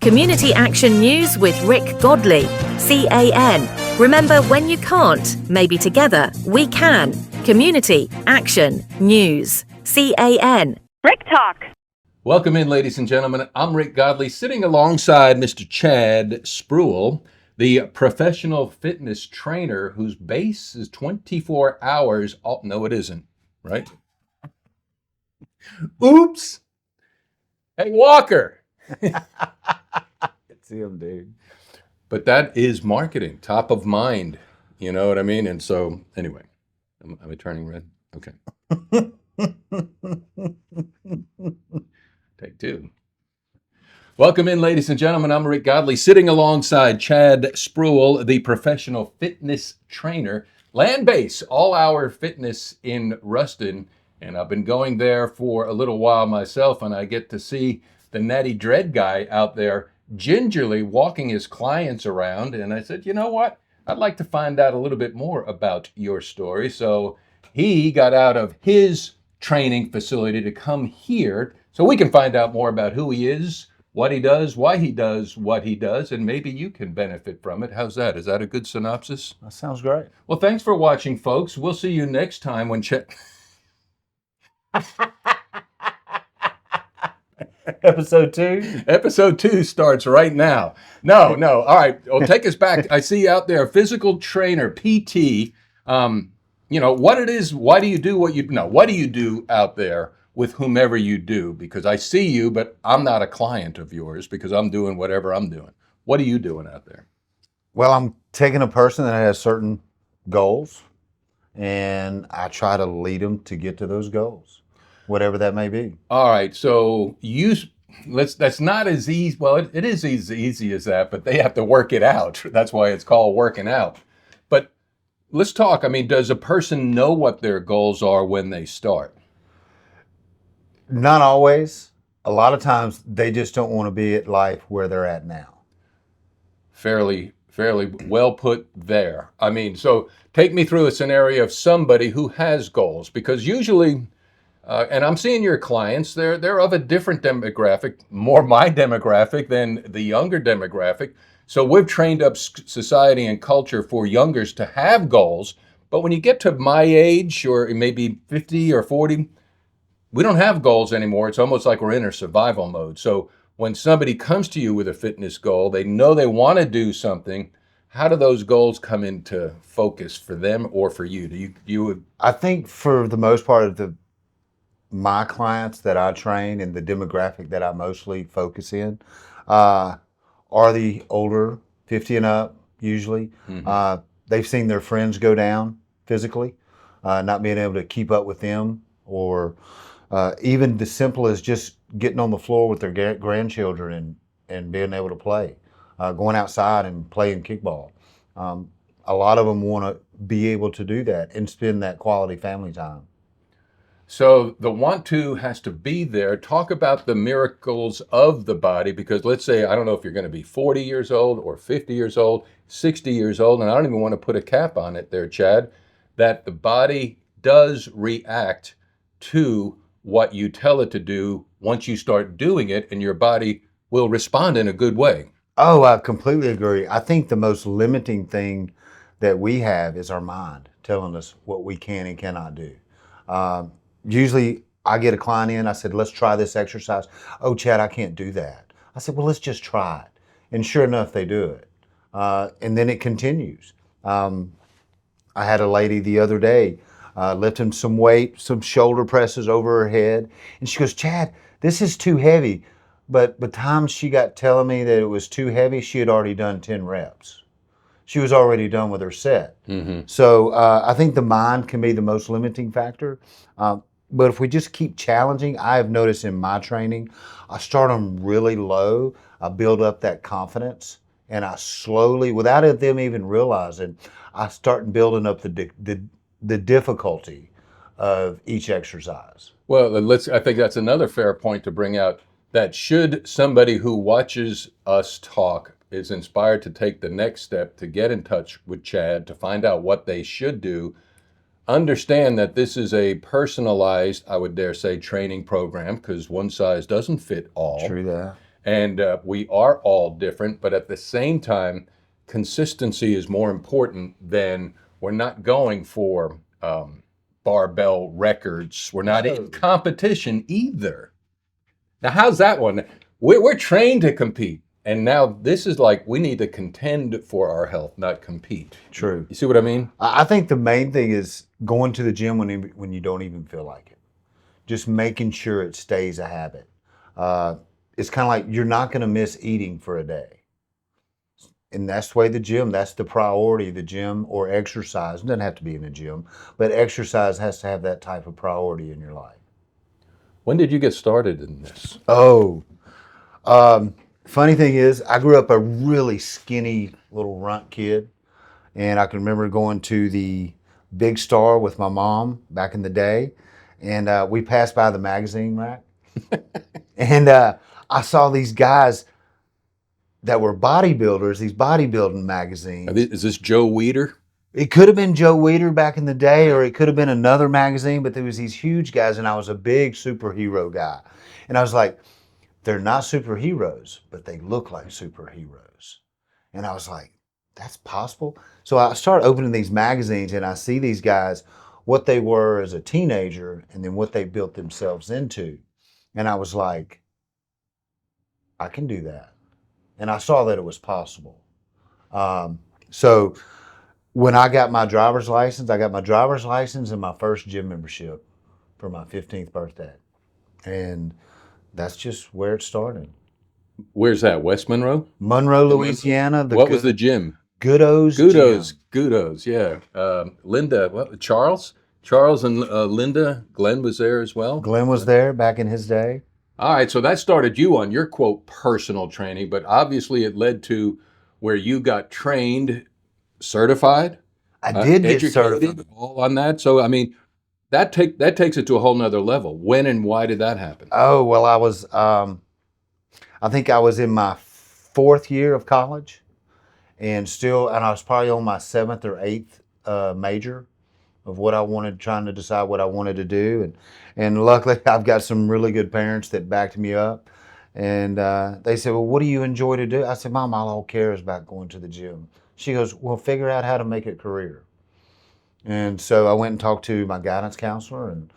Community Action News with Rick Godley, CAN. Remember, when you can't, maybe together we can. Community Action News, CAN. Rick Talk. Welcome in, ladies and gentlemen. I'm Rick Godley, sitting alongside Mr. Chad Spruell, the professional fitness trainer whose base is 24 hours. Oh, no, it isn't, right? Oops. Hey, Walker. It's him, dude. But that is marketing, top of mind. You know what I mean? And so, anyway, am I turning red? Okay. Take two. Welcome in, ladies and gentlemen. I'm Rick Godley, sitting alongside Chad Spruell, the professional fitness trainer, land-based, all-hour fitness in Ruston. And I've been going there for a little while myself, and I get to see the Natty Dread guy out there gingerly walking his clients around. And I said, you know what? I'd like to find out a little bit more about your story. So he got out of his training facility to come here so we can find out more about who he is, what he does, why he does what he does, and maybe you can benefit from it. How's that? Is that a good synopsis? That sounds great. Well, thanks for watching, folks. We'll see you next time when Episode 2? Episode 2 starts right now. No. All right. Well, take us back. I see you out there, physical trainer, PT. What it is, why do you do what you know? What do you do out there with whomever you do? Because I see you, but I'm not a client of yours because I'm doing whatever I'm doing. What are you doing out there? Well, I'm taking a person that has certain goals, and I try to lead them to get to those goals, whatever that may be. All right. So that's not as easy. Well, it is as easy as that, but they have to work it out. That's why it's called working out. But let's talk. I mean, does a person know what their goals are when they start? Not always. A lot of times they just don't want to be at life where they're at now. Fairly well put there. I mean, so take me through a scenario of somebody who has goals, because usually, and I'm seeing your clients, they're of a different demographic, more my demographic than the younger demographic. So we've trained up society and culture for youngers to have goals. But when you get to my age, or maybe 50 or 40, we don't have goals anymore. It's almost like we're in a survival mode. So when somebody comes to you with a fitness goal, they know they want to do something. How do those goals come into focus for them or for you? I think for the most part of my clients that I train and the demographic that I mostly focus in are the older, 50 and up, usually. Mm-hmm. They've seen their friends go down physically, not being able to keep up with them, or even the simple as just getting on the floor with their grandchildren and being able to play, going outside and playing kickball. A lot of them want to be able to do that and spend that quality family time. So the want to has to be there. Talk about the miracles of the body, because let's say, I don't know if you're going to be 40 years old or 50 years old, 60 years old, and I don't even want to put a cap on it there, Chad, that the body does react to what you tell it to do once you start doing it, and your body will respond in a good way. Oh, I completely agree. I think the most limiting thing that we have is our mind telling us what we can and cannot do. Usually I get a client in, I said, let's try this exercise. Oh, Chad, I can't do that. I said, well, let's just try it. And sure enough, they do it. And then it continues. I had a lady the other day lifting some weight, some shoulder presses over her head. And she goes, Chad, this is too heavy. But by the time she got telling me that it was too heavy, she had already done 10 reps. She was already done with her set. Mm-hmm. So I think the mind can be the most limiting factor. But if we just keep challenging, I have noticed in my training, I start them really low. I build up that confidence, and I slowly, without them even realizing, I start building up the difficulty of each exercise. Well, I think that's another fair point to bring out, that should somebody who watches us talk is inspired to take the next step to get in touch with Chad to find out what they should do, understand that this is a personalized, I would dare say, training program, because one size doesn't fit all. True that. and we are all different, but at the same time, consistency is more important than we're not going for barbell records. We're not in competition either. Now, how's that one? We're trained to compete. And now this is like we need to contend for our health, not compete. True. You see what I mean? I think the main thing is going to the gym when you don't even feel like it. Just making sure it stays a habit. It's kind of like you're not going to miss eating for a day. And that's the way that's the priority of the gym, or exercise. It doesn't have to be in the gym, but exercise has to have that type of priority in your life. When did you get started in this? Funny thing is, I grew up a really skinny little runt kid, and I can remember going to the Big Star with my mom back in the day, and we passed by the magazine rack, and I saw these guys that were bodybuilders, these bodybuilding magazines. Is this Joe Weider? It could have been Joe Weider back in the day, or it could have been another magazine, but there was these huge guys, and I was a big superhero guy. And I was like, they're not superheroes, but they look like superheroes. And I was like, that's possible? So I started opening these magazines, and I see these guys, what they were as a teenager, and then what they built themselves into. And I was like, I can do that. And I saw that it was possible. So when I got my driver's license, and my first gym membership for my 15th birthday. And that's just where it started. Where's that? West Monroe? Monroe, Louisiana. What was the gym? Goodo's. Goodo's, yeah. Linda, Charles and Linda. Glenn was there as well? Glenn was there back in his day. All right, so that started you on your, quote, personal training, but obviously it led to where you got trained, certified. I did get educated, certified. all on that. So, I mean, that takes it to a whole nother level. When and why did that happen? Oh, well, I think I was in my 4th year of college, and I was probably on my 7th or 8th major of what I wanted, trying to decide what I wanted to do. And luckily, I've got some really good parents that backed me up. And they said, well, what do you enjoy to do? I said, Mom, all I care is about going to the gym. She goes, well, figure out how to make it a career. And so I went and talked to my guidance counselor and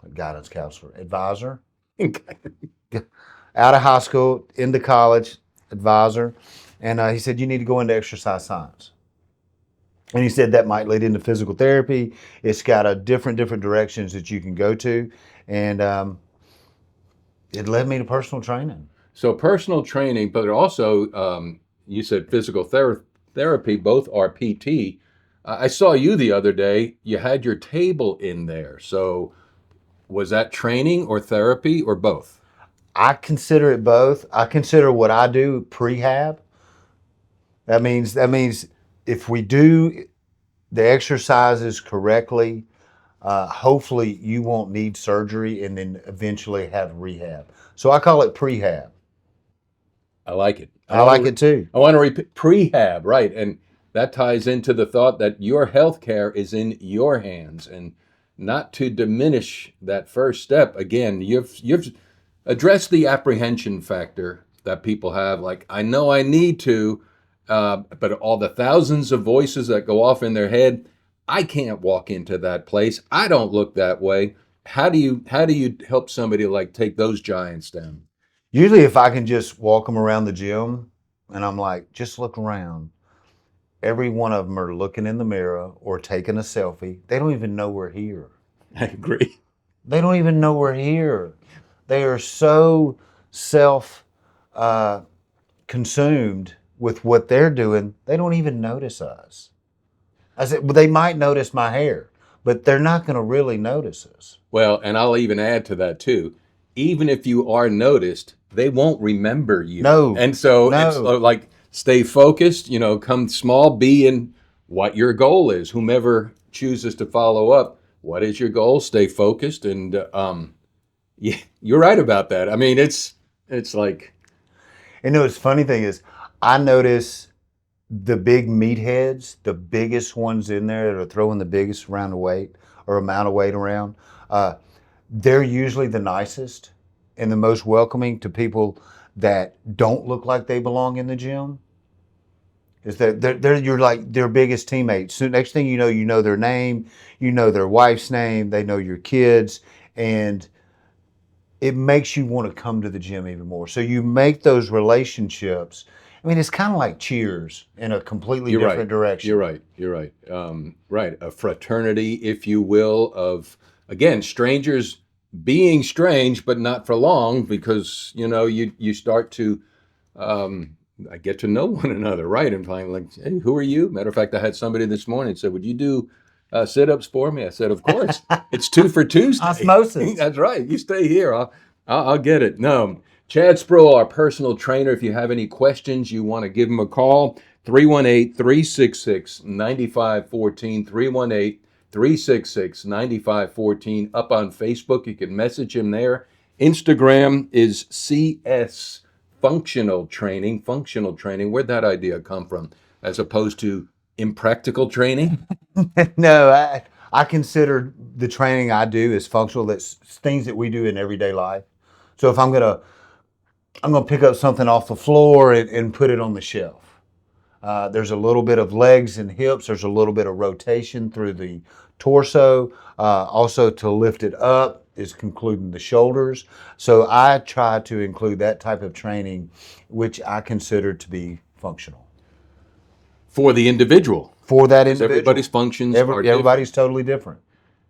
advisor. Out of high school, into college, advisor. And he said, you need to go into exercise science. And he said that might lead into physical therapy. It's got a different directions that you can go to. And it led me to personal training. So personal training, but also, you said physical therapy, both are PT. I saw you the other day, you had your table in there. So was that training or therapy or both? I consider it both. I consider what I do prehab. That means if we do the exercises correctly, hopefully you won't need surgery and then eventually have rehab. So I call it prehab. I like it. I like it too. I want to repeat prehab, right? And that ties into the thought that your health care is in your hands, and not to diminish that first step. Again, you've addressed the apprehension factor that people have. Like, I know I need to, but all the thousands of voices that go off in their head, I can't walk into that place. I don't look that way. How do you help somebody like take those giants down? Usually if I can just walk them around the gym and I'm like, just look around. Every one of them are looking in the mirror or taking a selfie. They don't even know we're here. I agree. They don't even know we're here. They are so consumed with what they're doing, they don't even notice us. I said, well, they might notice my hair, but they're not going to really notice us. Well, and I'll even add to that too. Even if you are noticed, they won't remember you. No. And so it's like, stay focused, come small, be in what your goal is. Whomever chooses to follow up, what is your goal? Stay focused. And yeah, you're right about that. I mean, it's like. And the funny thing is, I notice the big meatheads, the biggest ones in there that are throwing the biggest amount of weight around, they're usually the nicest and the most welcoming to people that don't look like they belong in the gym is that you're like their biggest teammates. So next thing you know their name, you know their wife's name, they know your kids, and it makes you want to come to the gym even more. So you make those relationships. I mean, it's kind of like Cheers in a completely different direction. You're right. Right. A fraternity, if you will, of, again, strangers being strange, but not for long, because, you start to I get to know one another, right? And finally, like, hey, who are you? Matter of fact, I had somebody this morning said, would you do sit-ups for me? I said, of course. It's 2 for Tuesday. Osmosis. That's right. You stay here. I'll get it. No, Chad Spruell, our personal trainer. If you have any questions, you want to give him a call, 318-366-9514, 318-366-9514. Up on Facebook, you can message him there. Instagram is CS Functional Training. Where'd that idea come from, as opposed to impractical training? No, I consider the training I do as functional. That's things that we do in everyday life. So if I'm gonna pick up something off the floor and put it on the shelf. There's a little bit of legs and hips. There's a little bit of rotation through the torso. Also to lift it up is including the shoulders. So I try to include that type of training, which I consider to be functional. For the individual. For that individual. Everybody's functions are different. Everybody's totally different.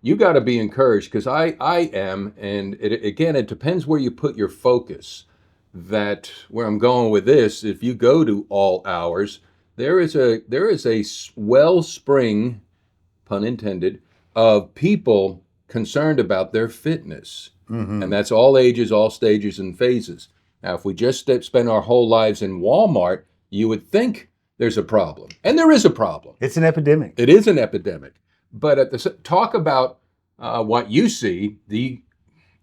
You got to be encouraged, because I am, and it depends where you put your focus. That where I'm going with this, if you go to all hours, there is a wellspring, pun intended, of people concerned about their fitness. Mm-hmm. And that's all ages, all stages and phases. Now, if we just spend our whole lives in Walmart, you would think there's a problem. And there is a problem. It's an epidemic. It is an epidemic. But talk about what you see.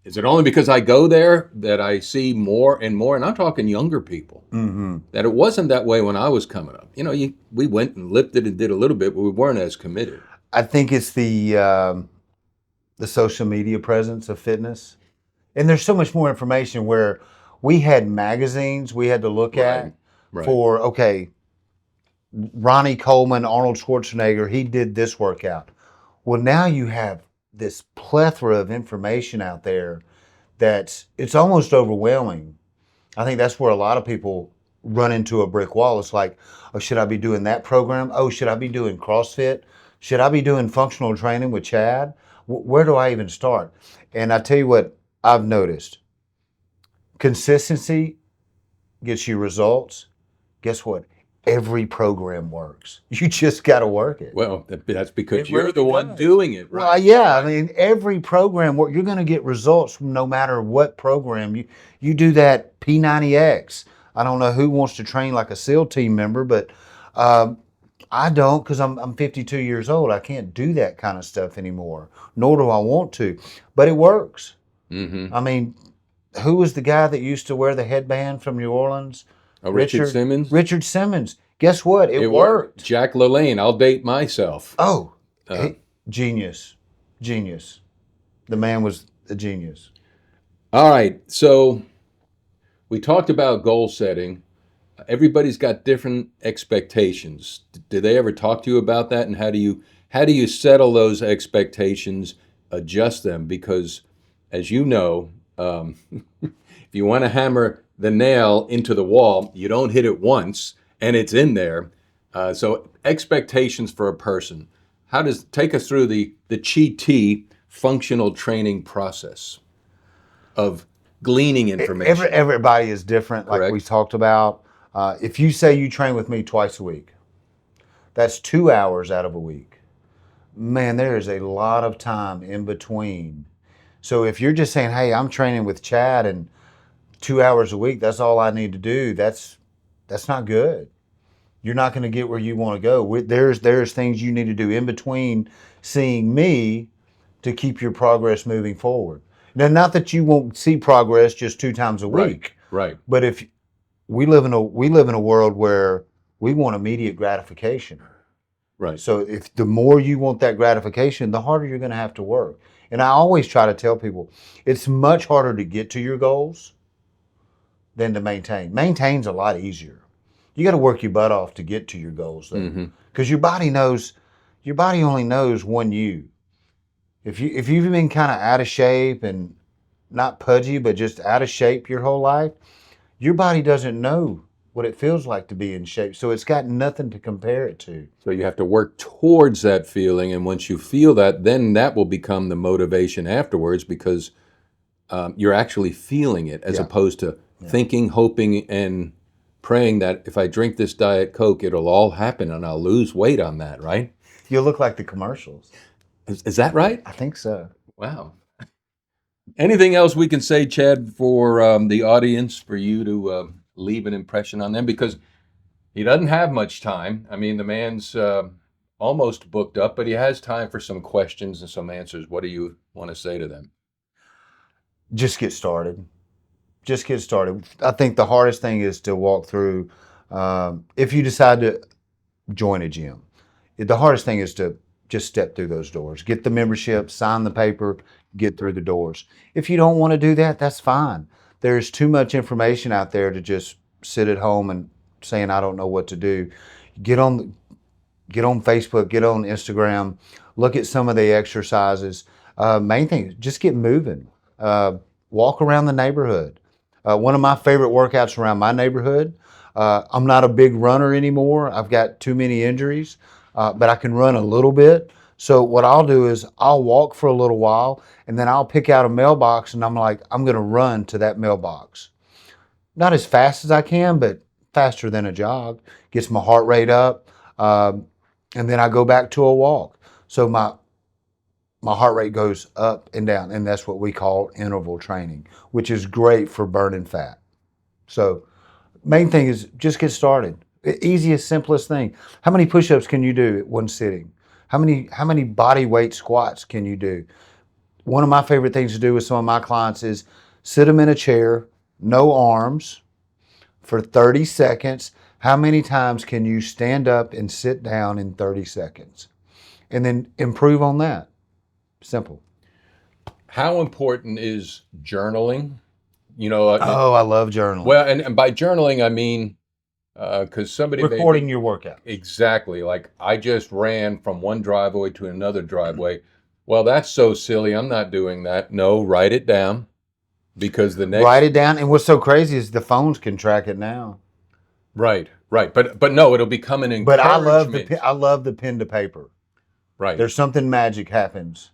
Is it only because I go there that I see more and more? And I'm talking younger people. Mm-hmm. That it wasn't that way when I was coming up. We went and lifted and did a little bit, but we weren't as committed. I think it's the social media presence of fitness. And there's so much more information where we had magazines we had to look at for, okay, Ronnie Coleman, Arnold Schwarzenegger, he did this workout. Well, now you have this plethora of information out there that it's almost overwhelming. I think that's where a lot of people run into a brick wall. It's like, oh, should I be doing that program? Oh, should I be doing CrossFit? Should I be doing functional training with Chad? Where do I even start? And I tell you what I've noticed. Consistency gets you results. Guess what? Every program works. You just got to work it. Well, that's because you're the one doing it, right? Well, yeah. I mean, every program, you're going to get results no matter what program. You do that P90X. I don't know who wants to train like a SEAL team member, but I don't, because I'm 52 years old. I can't do that kind of stuff anymore, nor do I want to. But it works. Mm-hmm. I mean, who was the guy that used to wear the headband from New Orleans? Richard Simmons? Richard Simmons. Guess what? It worked. Jack LaLanne. I'll date myself. Oh, genius. Genius. The man was a genius. All right. So we talked about goal setting. Everybody's got different expectations. Did they ever talk to you about that? And how do you settle those expectations, adjust them? Because, as you know, if you want to hammer the nail into the wall, you don't hit it once, and it's in there. So expectations for a person. Take us through the Chi-T functional training process of gleaning information. Everybody is different, like Correct. We talked about. If you say you train with me twice a week, that's 2 hours out of a week. Man, there is a lot of time in between. So if you're just saying, hey, I'm training with Chad and 2 hours a week, that's all I need to do, that's not good. You're not going to get where you want to go. There's things you need to do in between seeing me to keep your progress moving forward. Now, not that you won't see progress just 2 times a week. Right. But if we live in a world where we want immediate gratification. Right. So if the more you want that gratification, the harder you're going to have to work. And I always try to tell people, it's much harder to get to your goals than to maintain. Maintain's a lot easier. You got to work your butt off to get to your goals, though, because your body only knows one you. If you've been kind of out of shape and not pudgy, but just out of shape your whole life, your body doesn't know what it feels like to be in shape. So it's got nothing to compare it to. So you have to work towards that feeling, and once you feel that, then that will become the motivation afterwards, because you're actually feeling it, as opposed to thinking, hoping, and praying that if I drink this Diet Coke, it'll all happen and I'll lose weight on that, right? You'll look like the commercials. Is that right? I think so. Wow. Anything else we can say, Chad, for the audience, for you to leave an impression on them? Because he doesn't have much time. I mean, the man's almost booked up, but he has time for some questions and some answers. What do you want to say to them? Just get started. Just get started. I think the hardest thing is to walk through, if you decide to join a gym, the hardest thing is to just step through those doors. Get the membership, sign the paper, get through the doors. If you don't want to do that, that's fine. There's too much information out there to just sit at home and saying, I don't know what to do. Get on Facebook, get on Instagram, look at some of the exercises. Main thing, just get moving. Walk around the neighborhood. One of my favorite workouts around my neighborhood, I'm not a big runner anymore. I've got too many injuries, but I can run a little bit. So what I'll do is I'll walk for a little while, and then I'll pick out a mailbox, and I'm like, I'm going to run to that mailbox. Not as fast as I can, but faster than a jog. Gets my heart rate up, and then I go back to a walk. So my heart rate goes up and down, and that's what we call interval training, which is great for burning fat. So main thing is just get started. Easiest, simplest thing. How many push-ups can you do at one sitting? How many body weight squats can you do? One of my favorite things to do with some of my clients is sit them in a chair, no arms, for 30 seconds. How many times can you stand up and sit down in 30 seconds? And then improve on that. Simple. How important is journaling? You know, I love journaling. Well, and by journaling, I mean, because somebody recording your workout. Exactly. Like, I just ran from one driveway to another driveway. Well, that's so silly. I'm not doing that. No, write it down, because the next. Write it down. And what's so crazy is the phones can track it now. Right. But no, it'll become an encouragement. But I love the pen to paper. Right. There's something magic happens.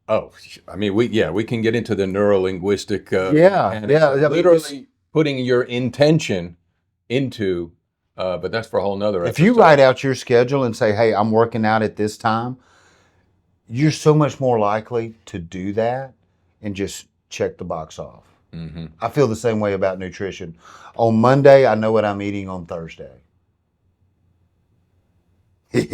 Oh, I mean, we can get into the neuro-linguistic. Literally putting your intention into, but that's for a whole nother episode. If you write out your schedule and say, hey, I'm working out at this time, you're so much more likely to do that and just check the box off. Mm-hmm. I feel the same way about nutrition. On Monday, I know what I'm eating on Thursday. He's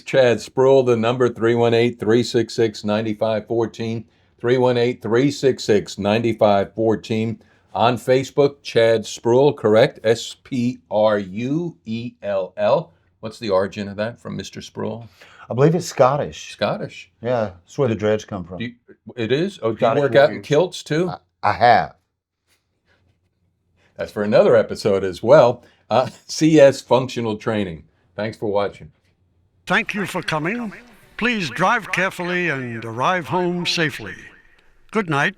Chad Spruell. The number 318-366-9514. 318-366-9514. On Facebook, Chad Spruell, correct? Spruell. What's the origin of that from Mr. Spruell? I believe it's Scottish. Scottish? Yeah, that's where the dreads come from. It is? Oh, do you work out in kilts too? I have. That's for another episode as well. CS Functional Training. Thanks for watching. Thank you for coming. Please drive carefully and arrive home safely. Good night.